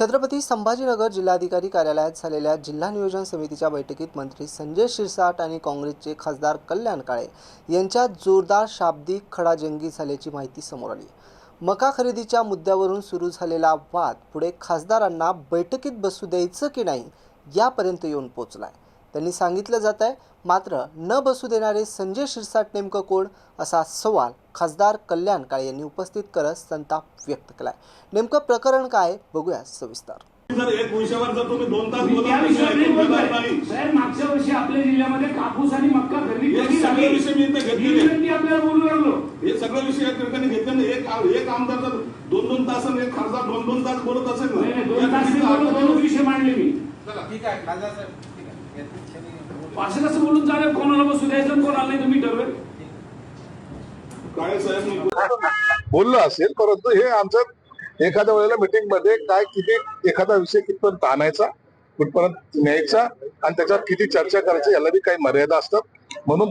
छत्रपती संभाजीनगर जिल्हाधिकारी कार्यालयात झालेल्या जिल्हा नियोजन समितीच्या बैठकीत मंत्री संजय शिरसाट आणि काँग्रेसचे खासदार कल्याण काळे यांच्यात जोरदार शाब्दिक खडाजंगी झाल्याची माहिती समोर आली। मका खरेदीच्या मुद्द्यावरून सुरू झालेला वाद पुढे खासदारांना बैठकीत बसू द्यायचं की नाही यापर्यंत येऊन पोहोचलाय। त्यांनी सांगितलं जात आहे, मात्र न बसू देणारे संजय शिरसाट नेमकं कोण असा सवाल खासदार कल्याण काळे यांनी उपस्थित करत संताप व्यक्त केलाय। नेमकं प्रकरण काय बघूया सविस्तर। जर एक विषयावर जर तुम्ही 2 तास बोलत नाही साहेब, मागच्या वर्षी आपल्या जिल्ह्यामध्ये कापूस आणि मक्का खरेदी हे सगळे विषय मी इथे घेतले, आपल्याला बोलू लागलो। हे सगळे विषय एक ठिकाणी घेतले। एक आमदार जर 2 तास आणि एक खासदार 2 तास बोलत असेल ना, 2 तास दोन विषय मांडले मी। ठीक आहे खासदार साहेब, ठीक आहे, असं कसं बोलून चालेल? कोणाला बसू द्यायचं कोणाला नाही तुम्ही ठरवेल। काळे साहेब बोललं असेल, परंतु हे आमचं एखाद्या वेळेला मीटिंग मध्ये काय किती एखादा विषय कितपर्यंत आणायचा, कुठपर्यंत न्यायचा आणि त्याच्यावर किती चर्चा करायची याला बी काही मर्यादा असतात। म्हणून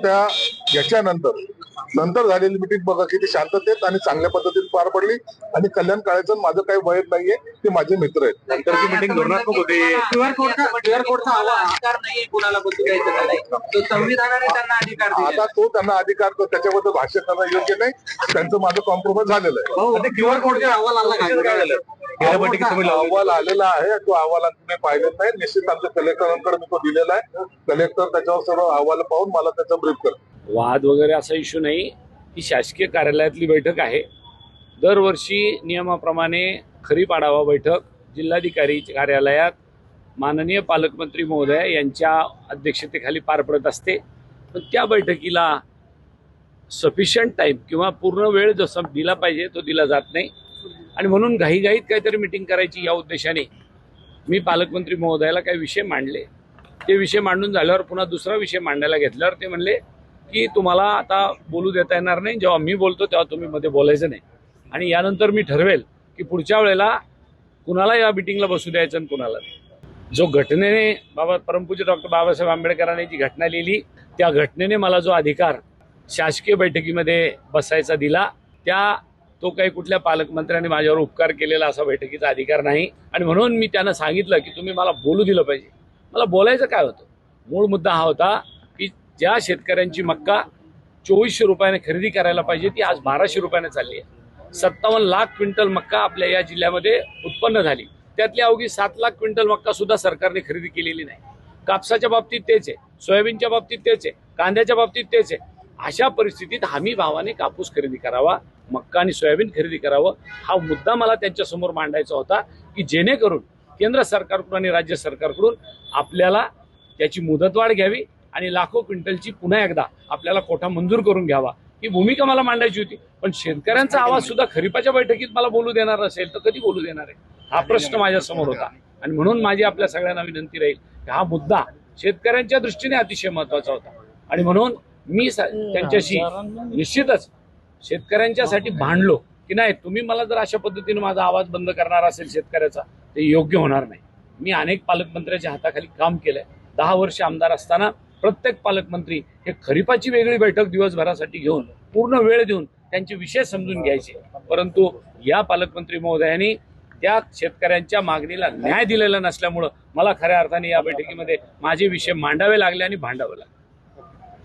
नंतर झालेली मीटिंग बघा किती शांततेत आणि चांगल्या पद्धतीने पार पडली आणि कल्याण काळेचं माझं काही वय नाहीये, ते माझे मित्र आहेत। नंतरची मीटिंग धोरणात्मक होती। क्यूआर कोडचा अधिकार नाहीये कुणाला बसू द्यायचं नाही, तो संविधानाने त्यांना अधिकार दिला। आता तो त्यांना अधिकार, तो त्याच्याबद्दल भाष्य करणं योग्य नाही। त्यांचं माझं कॉम्प्रोमाइज झालेलं आहे। क्यूआर कोडचा अहवाल आला काय झालं? अहवाल आलेला आहे, तो अहवाल तुम्ही पाहिलेच नाही। निश्चित आमच्या कलेक्टरांकडे मी तो दिलेला आहे। कलेक्टर त्याच्यावर सर्व अहवाल पाहून मला त्याचा ब्रीफ करतो। वाद वगैरे असा इश्यू नाही, ही शासकीय कार्यालयातली बैठक आहे। दरवर्षी नियमाप्रमाणे खरीप आढावा बैठक जिल्हाधिकारी कार्यालयात माननीय पालकमंत्री महोदय यांच्या अध्यक्षतेखाली पार पडत असते। पण त्या बैठकीला सफिशियंट टाईम किंवा पूर्ण वेळ जसा दिला पाहिजे तो दिला जात नाही आणि म्हणून घाईघाईत काहीतरी मीटिंग करायची या उद्देशाने मी पालकमंत्री महोदयाला काही विषय मांडले। ते विषय मांडून झाल्यावर पुन्हा दुसरा विषय मांडायला घेतल्यावर ते म्हणले की तुम्हाला आता बोलू देता येणार नाही, जेव्हा मी बोलतो तेव्हा तुम्ही मध्ये बोलायचं नाही आणि यानंतर मी ठरवेल की पुढच्या वेळेला कुणाला या मीटिंगला बसू द्यायचं आणि कुणाला नाही। जो घटनेने परमपूज्य डॉक्टर बाबासाहेब आंबेडकरांनी जी घटना लिहिली, त्या घटनेने मला जो अधिकार शासकीय बैठकीमध्ये बसायचा दिला, तो काही कुठल्या पालकमंत्र्यांनी माझ्यावर उपकार केलेला असा बैठकीचा अधिकार नाही आणि म्हणून मी त्यांना सांगितलं की तुम्ही मला बोलू दिलं पाहिजे। मला बोलायचं काय होतं? मूळ मुद्दा हा होता की ज्या शेतकऱ्यांची मक्का 2400 रुपयाने खरेदी करायला पाहिजे ती आज 1200 रुपयाने चालली आहे। 57 लाख क्विंटल मक्का आपल्या या जिल्ह्यामध्ये उत्पन्न झाली, त्यातली अवघी 7 लाख क्विंटल मक्का सुद्धा सरकारने खरेदी केलेली नाही। कापसाच्या बाबतीत तेच आहे, सोयाबीनच्या बाबतीत तेच आहे, कांद्याच्या बाबतीत तेच आहे। अशा परिस्थितीत हमी भावाने कापूस खरेदी करावा, मक्का आणि सोयाबीन खरेदी करावं, हा मुद्दा मला त्यांच्यासमोर मांडायचा होता की जेणेकरून केंद्र सरकारकडून आणि राज्य सरकारकडून आपल्याला त्याची मुदतवाढ घ्यावी आणि लाखो क्विंटलची पुन्हा एकदा आपल्याला कोठा मंजूर करून घ्यावा, ही भूमिका मला मांडायची होती। पण शेतकऱ्यांचा आवाज सुद्धा खरीपाच्या बैठकीत मला बोलू देणार असेल तर कधी बोलू देणार आहे, हा प्रश्न माझ्या समोर होता आणि म्हणून माझी आपल्या सगळ्यांना विनंती राहील की हा मुद्दा शेतकऱ्यांच्या दृष्टीने अतिशय महत्वाचा होता आणि म्हणून मी त्यांच्याशी निश्चितच शेतकऱ्यांच्यासाठी भांडलो की नाही, तुम्ही मला जर अशा पद्धतीने माझा आवाज बंद करणार असेल शेतकऱ्याचा, ते योग्य होणार नाही। मी अनेक पालकमंत्र्यांच्या हाताखाली काम केलंय। 10 वर्ष आमदार असताना प्रत्येक पालकमंत्री हे खरीपाची वेगळी बैठक दिवसभरासाठी घेऊन पूर्ण वेळ देऊन त्यांचे विषय समजून घ्यायचे, परंतु या पालकमंत्री महोदयांनी त्या शेतकऱ्यांच्या मागणीला न्याय दिलेला नसल्यामुळं मला खऱ्या अर्थाने या बैठकीमध्ये माझे विषय मांडावे लागले आणि भांडावे लागले।